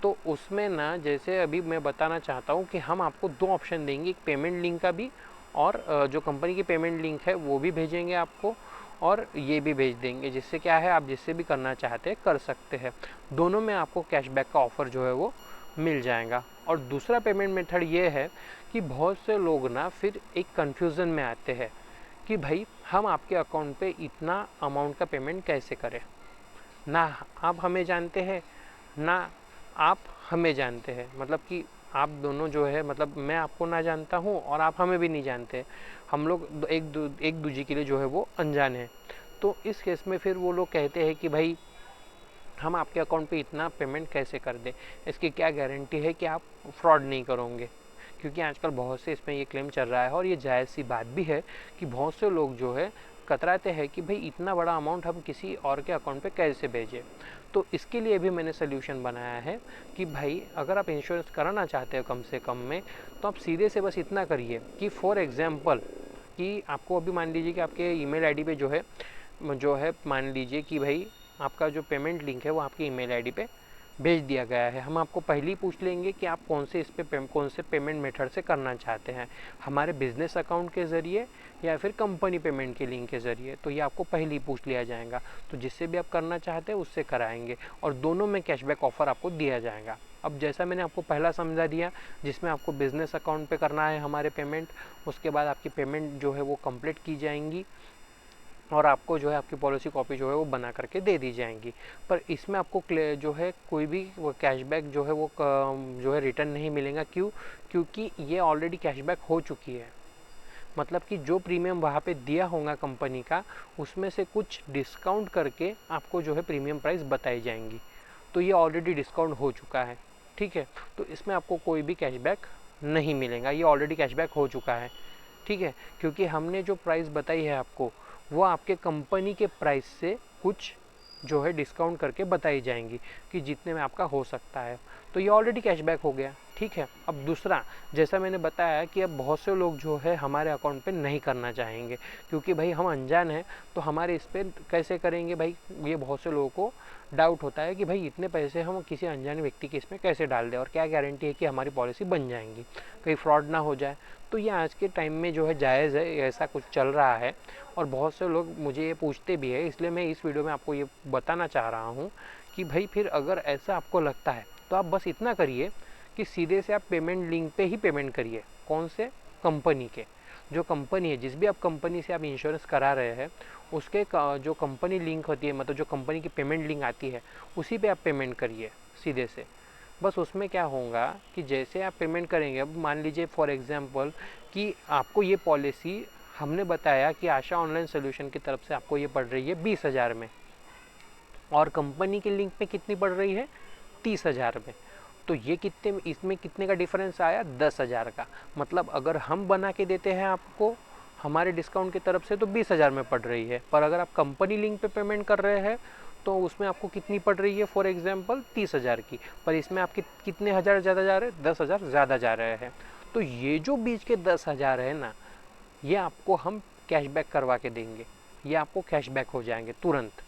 Speaker 1: तो उसमें ना जैसे अभी मैं बताना चाहता हूँ कि हम आपको 2 ऑप्शन देंगे, एक पेमेंट लिंक का भी और जो कंपनी की पेमेंट लिंक है वो भी भेजेंगे आपको और ये भी भेज देंगे, जिससे क्या है आप जिससे भी करना चाहते हैं कर सकते हैं। दोनों में आपको कैशबैक का ऑफ़र जो है वो मिल जाएगा। और दूसरा पेमेंट मेथड ये है कि बहुत से लोग ना फिर एक कन्फ्यूज़न में आते हैं कि भाई हम आपके अकाउंट पे इतना अमाउंट का पेमेंट कैसे करें, ना आप हमें जानते हैं ना आप हमें जानते हैं। मतलब कि आप दोनों जो है, मतलब मैं आपको ना जानता हूँ और आप हमें भी नहीं जानते, हम लोग एक दूसरे के लिए जो है वो अनजान है। तो इस केस में फिर वो लोग कहते हैं कि भाई हम आपके अकाउंट पे इतना पेमेंट कैसे कर दें, इसकी क्या गारंटी है कि आप फ्रॉड नहीं करोगे। क्योंकि आजकल बहुत से इसमें ये क्लेम चल रहा है और ये जायज़ सी बात भी है कि बहुत से लोग जो है कतराते हैं कि भाई इतना बड़ा अमाउंट हम किसी और के अकाउंट पे कैसे भेजें। तो इसके लिए भी मैंने सोल्यूशन बनाया है कि भाई अगर आप इंश्योरेंस कराना चाहते हो कम से कम में, तो आप सीधे से बस इतना करिए कि फॉर एग्जांपल कि आपको अभी मान लीजिए कि आपके ईमेल आईडी पे जो है मान लीजिए कि भाई आपका जो पेमेंट लिंक है वो आपकी ईमेल आईडी पे भेज दिया गया है। हम आपको पहले ही पूछ लेंगे कि आप कौन से पेमेंट मेथड से करना चाहते हैं, हमारे बिजनेस अकाउंट के ज़रिए या फिर कंपनी पेमेंट के लिंक के ज़रिए। तो ये आपको पहले ही पूछ लिया जाएगा, तो जिससे भी आप करना चाहते हैं उससे कराएंगे और दोनों में कैशबैक ऑफ़र आपको दिया जाएगा। अब जैसा मैंने आपको पहला समझा दिया, जिसमें आपको बिज़नेस अकाउंट पे करना है हमारे पेमेंट, उसके बाद आपकी पेमेंट जो है वो कंप्लीट की जाएंगी और आपको जो है आपकी पॉलिसी कॉपी जो है वो बना करके दे दी जाएंगी। पर इसमें आपको जो है कोई भी वो कैशबैक जो है वो जो है रिटर्न नहीं मिलेगा। क्यों? क्योंकि ये ऑलरेडी कैशबैक हो चुकी है। मतलब कि जो प्रीमियम वहाँ पे दिया होगा कंपनी का, उसमें से कुछ डिस्काउंट करके आपको जो है प्रीमियम प्राइस बताई जाएंगी। तो ये ऑलरेडी डिस्काउंट हो चुका है, ठीक है। तो इसमें आपको कोई भी कैशबैक नहीं मिलेगा, ये ऑलरेडी कैशबैक हो चुका है। ठीक है, क्योंकि हमने जो प्राइस बताई है आपको वो आपके कंपनी के प्राइस से कुछ जो है डिस्काउंट करके बताई जाएंगी कि जितने में आपका हो सकता है, तो ये ऑलरेडी कैशबैक हो गया। ठीक है, अब दूसरा, जैसा मैंने बताया कि अब बहुत से लोग जो है हमारे अकाउंट पे नहीं करना चाहेंगे, क्योंकि भाई हम अनजान हैं, तो हमारे इस पर कैसे करेंगे भाई, ये बहुत से लोगों को डाउट होता है कि भाई इतने पैसे हम किसी अनजान व्यक्ति के इसमें कैसे डाल दें और क्या गारंटी है कि हमारी पॉलिसी बन जाएंगी, कहीं फ्रॉड ना हो जाए। तो ये आज के टाइम में जो है जायज़ है, ऐसा कुछ चल रहा है और बहुत से लोग मुझे ये पूछते भी है, इसलिए मैं इस वीडियो में आपको ये बताना चाह रहा हूँ कि भाई फिर अगर ऐसा आपको लगता है तो आप बस इतना करिए कि सीधे से आप पेमेंट लिंक पे ही पेमेंट करिए। कौन से? कंपनी के। जो कंपनी है, जिस भी आप कंपनी से आप इंश्योरेंस करा रहे हैं, उसके जो कंपनी लिंक होती है, मतलब जो कंपनी की पेमेंट लिंक आती है, उसी पे आप पेमेंट करिए सीधे से। बस उसमें क्या होगा कि जैसे आप पेमेंट करेंगे, अब मान लीजिए फॉर एग्जांपल कि आपको ये पॉलिसी हमने बताया कि आशा ऑनलाइन सोल्यूशन की तरफ से आपको ये पड़ रही है 20,000 में, और कंपनी के लिंक में कितनी पड़ रही है? 30,000 में। तो ये कितने, इसमें कितने का डिफरेंस आया? 10,000 का। मतलब अगर हम बना के देते हैं आपको हमारे डिस्काउंट की तरफ से तो 20,000 में पड़ रही है, पर अगर आप कंपनी लिंक पे पेमेंट कर रहे हैं तो उसमें आपको कितनी पड़ रही है? फॉर एग्जांपल 30,000 की, पर इसमें आपके कितने हज़ार ज़्यादा जा रहे हैं? 10,000 ज़्यादा जा रहे हैं। तो ये जो बीच के 10,000 है ना, ये आपको हम कैशबैक करवा के देंगे, ये आपको कैशबैक हो जाएंगे तुरंत।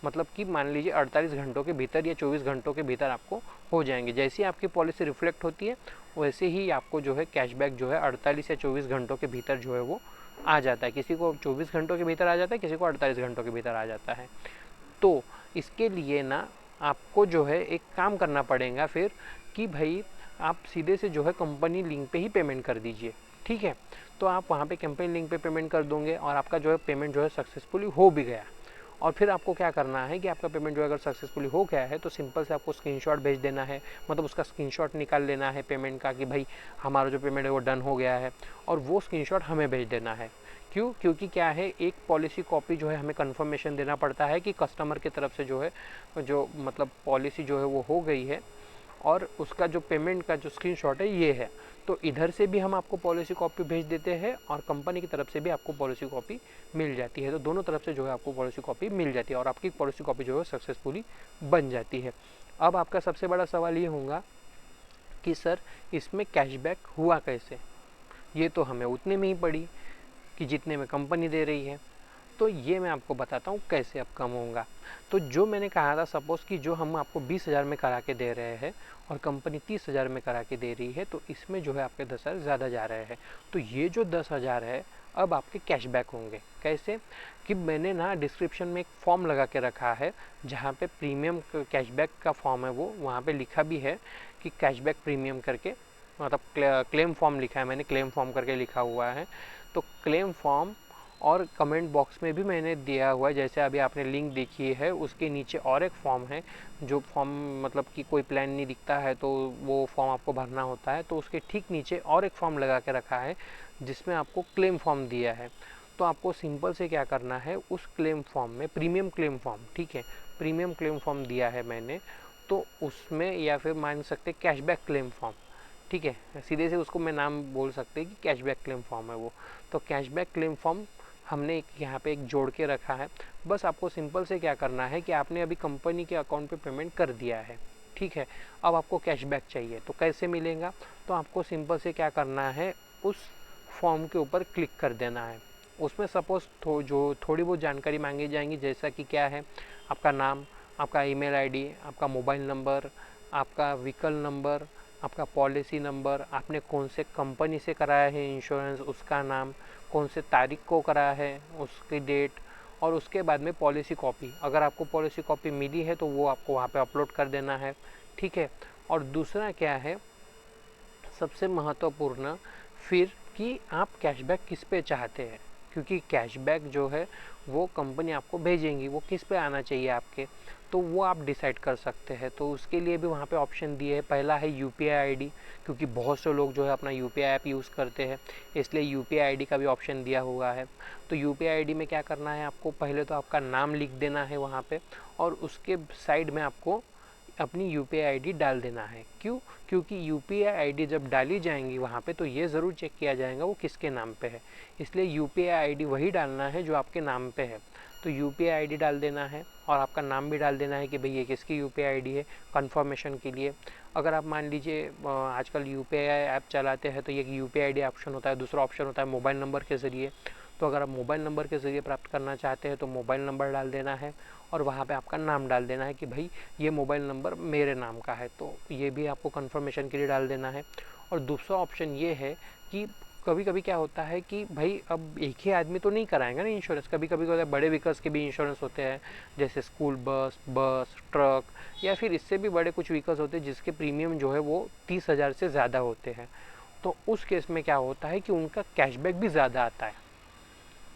Speaker 1: मतलब कि मान लीजिए 48 घंटों के भीतर या 24 घंटों के भीतर आपको हो जाएंगे। जैसे ही आपकी पॉलिसी रिफ्लेक्ट होती है वैसे ही आपको जो है कैशबैक जो है 48 या 24 घंटों के भीतर जो है वो आ जाता है। किसी को 24 घंटों के भीतर आ जाता है, किसी को 48 घंटों के भीतर आ जाता है। तो इसके लिए ना आपको जो है एक काम करना पड़ेगा फिर कि भाई आप सीधे से जो है कंपनी लिंक पे ही पेमेंट कर दीजिए। ठीक है, तो आप वहाँ पे कंपनी लिंक पे पेमेंट कर दोगे और आपका जो है पेमेंट जो है सक्सेसफुली हो भी गया। और फिर आपको क्या करना है कि आपका पेमेंट जो अगर सक्सेसफुली हो गया है तो सिंपल से आपको स्क्रीनशॉट भेज देना है, मतलब उसका स्क्रीनशॉट निकाल लेना है पेमेंट का कि भाई हमारा जो पेमेंट है वो डन हो गया है, और वो स्क्रीनशॉट हमें भेज देना है। क्यों? क्योंकि क्या है, एक पॉलिसी कॉपी जो है हमें कंफर्मेशन देना पड़ता है कि कस्टमर की तरफ से जो है जो मतलब पॉलिसी जो है वो हो गई है, और उसका जो पेमेंट का जो स्क्रीनशॉट है ये है। तो इधर से भी हम आपको पॉलिसी कॉपी भेज देते हैं और कंपनी की तरफ से भी आपको पॉलिसी कॉपी मिल जाती है। तो दोनों तरफ से जो है आपको पॉलिसी कॉपी मिल जाती है और आपकी पॉलिसी कॉपी जो है सक्सेसफुली बन जाती है। अब आपका सबसे बड़ा सवाल ये होगा कि सर इसमें कैशबैक हुआ कैसे? ये तो हमें उतने में ही पड़ी कि जितने में कंपनी दे रही है। तो ये मैं आपको बताता हूँ कैसे अब कम होगा। तो जो मैंने कहा था, सपोज़ कि जो हम आपको 20,000 में करा के दे रहे हैं और कंपनी 30,000 में करा के दे रही है, तो इसमें जो है आपके 10,000 ज़्यादा जा रहे हैं। तो ये जो 10,000 है अब आपके कैशबैक होंगे। कैसे? कि मैंने ना डिस्क्रिप्शन में एक फॉर्म लगा के रखा है जहाँ पे प्रीमियम कैशबैक का फॉर्म है, वो वहाँ पे लिखा भी है कि कैशबैक प्रीमियम करके, मतलब क्लेम फॉर्म लिखा है मैंने, क्लेम फॉर्म करके लिखा हुआ है। तो क्लेम फॉर्म और कमेंट बॉक्स में भी मैंने दिया हुआ है, जैसे अभी आपने लिंक देखी है उसके नीचे और एक फॉर्म है, जो फॉर्म मतलब कि कोई प्लान नहीं दिखता है तो वो फॉर्म आपको भरना होता है, तो उसके ठीक नीचे और एक फॉर्म लगा के रखा है जिसमें आपको क्लेम फॉर्म दिया है। तो आपको सिंपल से क्या करना है, उस क्लेम फॉर्म में प्रीमियम क्लेम फॉर्म, ठीक है, प्रीमियम क्लेम फॉर्म दिया है मैंने, तो उसमें, या फिर मान सकते कैशबैक क्लेम फॉर्म, ठीक है, सीधे से उसको मैं नाम बोल सकते हैं कि कैशबैक क्लेम फॉर्म है वो। तो कैशबैक क्लेम फॉर्म हमने यहाँ पे एक जोड़ के रखा है। बस आपको सिंपल से क्या करना है कि आपने अभी कंपनी के अकाउंट पे पेमेंट कर दिया है, ठीक है, अब आपको कैशबैक चाहिए तो कैसे मिलेगा? तो आपको सिंपल से क्या करना है, उस फॉर्म के ऊपर क्लिक कर देना है। उसमें सपोज जो थोड़ी बहुत जानकारी मांगी जाएंगी, जैसा कि क्या है, आपका नाम, आपका ईमेल आईडी, आपका मोबाइल नंबर, आपका व्हीकल नंबर, आपका पॉलिसी नंबर, आपने कौन से कंपनी से कराया है इंश्योरेंस उसका नाम, कौन से तारीख को कराया है उसकी डेट, और उसके बाद में पॉलिसी कॉपी, अगर आपको पॉलिसी कॉपी मिली है तो वो आपको वहाँ पे अपलोड कर देना है, ठीक है। और दूसरा क्या है, सबसे महत्वपूर्ण, फिर कि आप कैशबैक किस पे चाहते हैं, क्योंकि कैशबैक जो है वो कंपनी आपको भेजेंगी, वो किस पे आना चाहिए आपके, तो वो आप डिसाइड कर सकते हैं। तो उसके लिए भी वहाँ पे ऑप्शन दिए हैं। पहला है यूपीआई आईडी, क्योंकि बहुत से लोग जो है अपना यूपीआई ऐप यूज़ करते हैं, इसलिए यूपीआई आईडी का भी ऑप्शन दिया हुआ है। तो यूपीआई आईडी में क्या करना है आपको, पहले तो आपका नाम लिख देना है वहाँ पे, और उसके साइड में आपको अपनी यूपीआई आईडी डाल देना है। क्यों? क्योंकि यूपीआई आईडी जब डाली जाएंगी वहाँ पे तो ये ज़रूर चेक किया जाएगा वो किसके नाम पे है, इसलिए यूपीआई आईडी वही डालना है जो आपके नाम पे है। तो यूपीआई आईडी डाल देना है और आपका नाम भी डाल देना है कि भाई ये किसकी यूपीआई आईडी है, कंफर्मेशन के लिए। अगर आप मान लीजिए आजकल यूपीआई ऐप चलाते हैं तो ये यूपीआई आईडी ऑप्शन होता है, दूसरा ऑप्शन होता है मोबाइल नंबर के ज़रिए। तो अगर आप मोबाइल नंबर के ज़रिए प्राप्त करना चाहते हैं तो मोबाइल नंबर डाल देना है और वहाँ पे आपका नाम डाल देना है कि भाई ये मोबाइल नंबर मेरे नाम का है, तो ये भी आपको कंफर्मेशन के लिए डाल देना है। और दूसरा ऑप्शन ये है कि कभी कभी क्या होता है कि भाई अब एक ही आदमी तो नहीं कराएंगे ना इंश्योरेंस, कभी कभी होता है बड़े व्हीकल्स के भी इंश्योरेंस होते हैं, जैसे स्कूल बस, ट्रक या फिर इससे भी बड़े कुछ व्हीकल्स होते हैं जिसके प्रीमियम जो है वो 30,000 से ज़्यादा होते हैं। तो उस केस में क्या होता है कि उनका कैशबैक भी ज़्यादा आता है,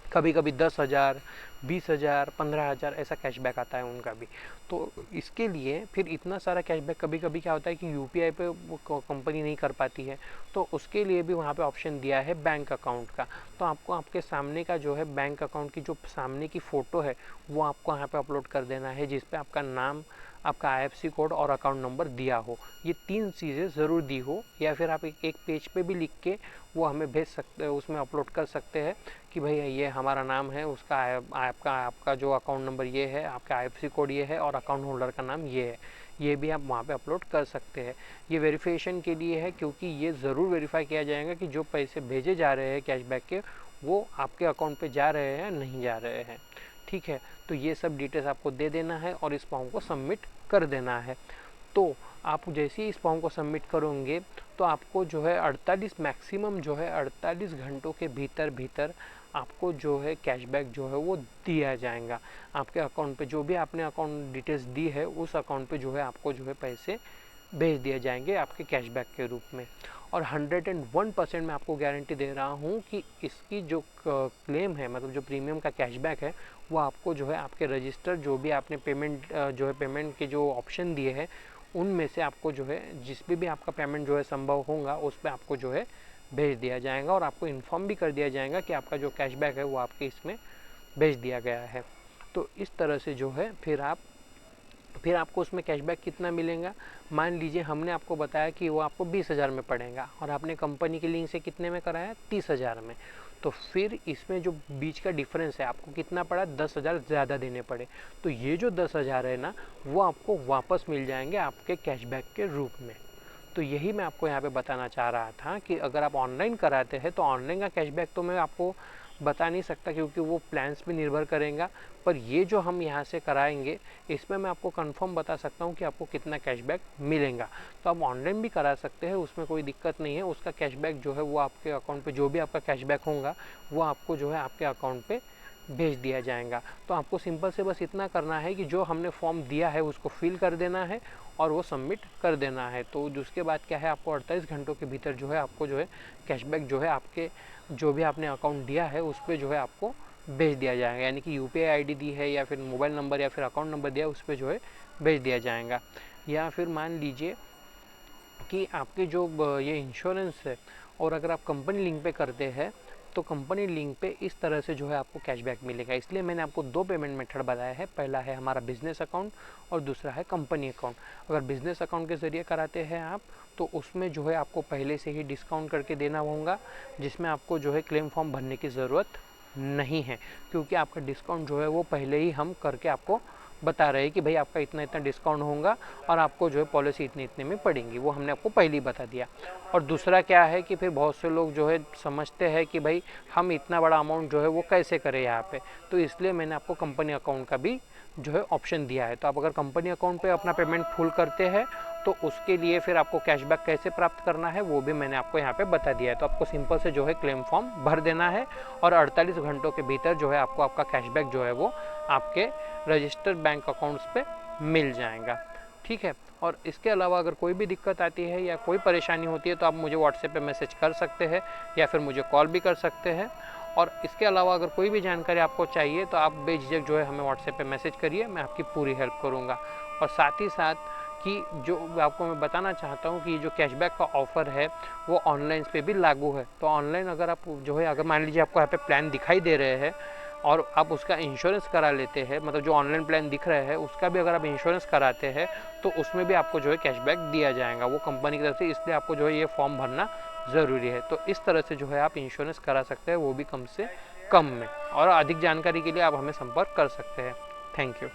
Speaker 1: कभी कभी 10,000, 20,000, 15,000 ऐसा कैशबैक आता है उनका भी। तो इसके लिए फिर इतना सारा कैशबैक कभी कभी क्या होता है कि यूपीआई पे वो कंपनी नहीं कर पाती है, तो उसके लिए भी वहाँ पे ऑप्शन दिया है बैंक अकाउंट का। तो आपको आपके सामने का जो है बैंक अकाउंट की जो सामने की फ़ोटो है वो आपको यहाँ पे अपलोड कर देना है, जिस पे आपका नाम, आपका आईएफएससी कोड और अकाउंट नंबर दिया हो। ये 3 चीज़ें ज़रूर दी हो, या फिर आप एक पेज पे भी लिख के वो हमें भेज सकते हैं, उसमें अपलोड कर सकते हैं कि भाई ये हमारा नाम है, उसका आपका जो अकाउंट नंबर ये है, आपका आईएफएससी कोड ये है और अकाउंट होल्डर का नाम ये है। ये भी आप वहाँ पे अपलोड कर सकते हैं। ये वेरिफिकेशन के लिए है, क्योंकि ये ज़रूर वेरीफाई किया जाएगा कि जो पैसे भेजे जा रहे हैं कैशबैक के वो आपके अकाउंट पे जा रहे हैं नहीं जा रहे हैं। ठीक है, तो ये सब डिटेल्स आपको दे देना है और इस फॉर्म को सबमिट कर देना है। तो आप जैसे ही इस फॉर्म को सबमिट करोगे तो आपको जो है 48 मैक्सिमम जो है 48 घंटों के भीतर आपको जो है कैशबैक जो है वो दिया जाएगा आपके अकाउंट पे। जो भी आपने अकाउंट डिटेल्स दी है उस अकाउंट पे जो है आपको जो है पैसे भेज दिए जाएंगे आपके कैशबैक के रूप में। और 101% मैं आपको गारंटी दे रहा हूँ कि इसकी जो क्लेम है, मतलब जो प्रीमियम का कैशबैक है, वो आपको जो है आपके रजिस्टर जो भी आपने पेमेंट जो है पेमेंट के जो ऑप्शन दिए हैं उनमें से आपको जो है जिस भी आपका पेमेंट जो है संभव होगा उस पर आपको जो है भेज दिया जाएगा और आपको इन्फॉर्म भी कर दिया जाएगा कि आपका जो कैशबैक है वो आपके इसमें भेज दिया गया है। तो इस तरह से जो है फिर आपको उसमें कैशबैक कितना मिलेगा। मान लीजिए हमने आपको बताया कि वो आपको 20,000 में पड़ेगा और आपने कंपनी के लिंक से कितने में कराया, 30,000 में, तो फिर इसमें जो बीच का डिफरेंस है आपको कितना पड़ा, 10,000 ज़्यादा देने पड़े। तो ये जो 10,000 है ना वो आपको वापस मिल जाएंगे आपके कैशबैक के रूप में। तो यही मैं आपको यहाँ पे बताना चाह रहा था कि अगर आप ऑनलाइन कराते हैं तो ऑनलाइन का कैशबैक तो मैं आपको बता नहीं सकता क्योंकि वो प्लान्स पे निर्भर करेगा, पर ये जो हम यहाँ से कराएंगे इसमें मैं आपको कंफर्म बता सकता हूँ कि आपको कितना कैशबैक मिलेगा। तो आप ऑनलाइन भी करा सकते हैं, उसमें कोई दिक्कत नहीं है। उसका कैशबैक जो है वो आपके अकाउंट पे जो भी आपका कैशबैक होगा वो आपको जो है आपके अकाउंट पे भेज दिया जाएगा। तो आपको सिंपल से बस इतना करना है कि जो हमने फॉर्म दिया है उसको फिल कर देना है और वो सबमिट कर देना है। तो उसके बाद क्या है, आपको 48 घंटों के भीतर जो है आपको जो है कैशबैक जो है आपके जो भी आपने अकाउंट दिया है उस पर जो है आपको भेज दिया जाएगा। यानी कि यूपीआई आईडी दी है या फिर मोबाइल नंबर या फिर अकाउंट नंबर दिया है उस पर जो है भेज दिया जाएगा। या फिर मान लीजिए कि आपके जो ये इंश्योरेंस है और अगर आप कंपनी लिंक पे करते हैं तो कंपनी लिंक पे इस तरह से जो है आपको कैशबैक मिलेगा। इसलिए मैंने आपको 2 पेमेंट मेथड बताया है, पहला है हमारा बिजनेस अकाउंट और दूसरा है कंपनी अकाउंट। अगर बिजनेस अकाउंट के ज़रिए कराते हैं आप तो उसमें जो है आपको पहले से ही डिस्काउंट करके देना होगा, जिसमें आपको जो है क्लेम फॉर्म भरने की ज़रूरत नहीं है, क्योंकि आपका डिस्काउंट जो है वो पहले ही हम करके आपको बता रहे हैं कि भाई आपका इतना इतना डिस्काउंट होगा और आपको जो है पॉलिसी इतने इतने में पड़ेंगी, वो हमने आपको पहले ही बता दिया। और दूसरा क्या है कि फिर बहुत से लोग जो है समझते हैं कि भाई हम इतना बड़ा अमाउंट जो है वो कैसे करें यहाँ पे, तो इसलिए मैंने आपको कंपनी अकाउंट का भी जो है ऑप्शन दिया है। तो आप अगर कंपनी अकाउंट पे अपना पेमेंट फुल करते हैं तो उसके लिए फिर आपको कैशबैक कैसे प्राप्त करना है वो भी मैंने आपको यहाँ पे बता दिया है। तो आपको सिंपल से जो है क्लेम फॉर्म भर देना है और 48 घंटों के भीतर जो है आपको आपका कैशबैक जो है वो आपके रजिस्टर्ड बैंक अकाउंट्स पे मिल जाएगा। ठीक है, और इसके अलावा अगर कोई भी दिक्कत आती है या कोई परेशानी होती है तो आप मुझे व्हाट्सएप पे मैसेज कर सकते हैं या फिर मुझे कॉल भी कर सकते हैं। और इसके अलावा अगर कोई भी जानकारी आपको चाहिए तो आप बेझिझक जो है हमें व्हाट्सएप पे मैसेज करिए, मैं आपकी पूरी हेल्प करूँगा। और साथ ही साथ कि जो आपको मैं बताना चाहता हूँ कि जो कैशबैक का ऑफ़र है वो ऑनलाइन पे भी लागू है। तो ऑनलाइन अगर आप जो है अगर मान लीजिए आपको यहाँ पे प्लान दिखाई दे रहे हैं और आप उसका इंश्योरेंस करा लेते हैं, मतलब जो ऑनलाइन प्लान दिख रहा है उसका भी अगर आप इंश्योरेंस कराते हैं तो उसमें भी आपको जो है कैशबैक दिया जाएगा वो कंपनी की तरफ से, इसलिए आपको जो है ये फॉर्म भरना ज़रूरी है। तो इस तरह से जो है आप इंश्योरेंस करा सकते हैं, वो भी कम से कम में। और अधिक जानकारी के लिए आप हमें संपर्क कर सकते हैं। Thank you.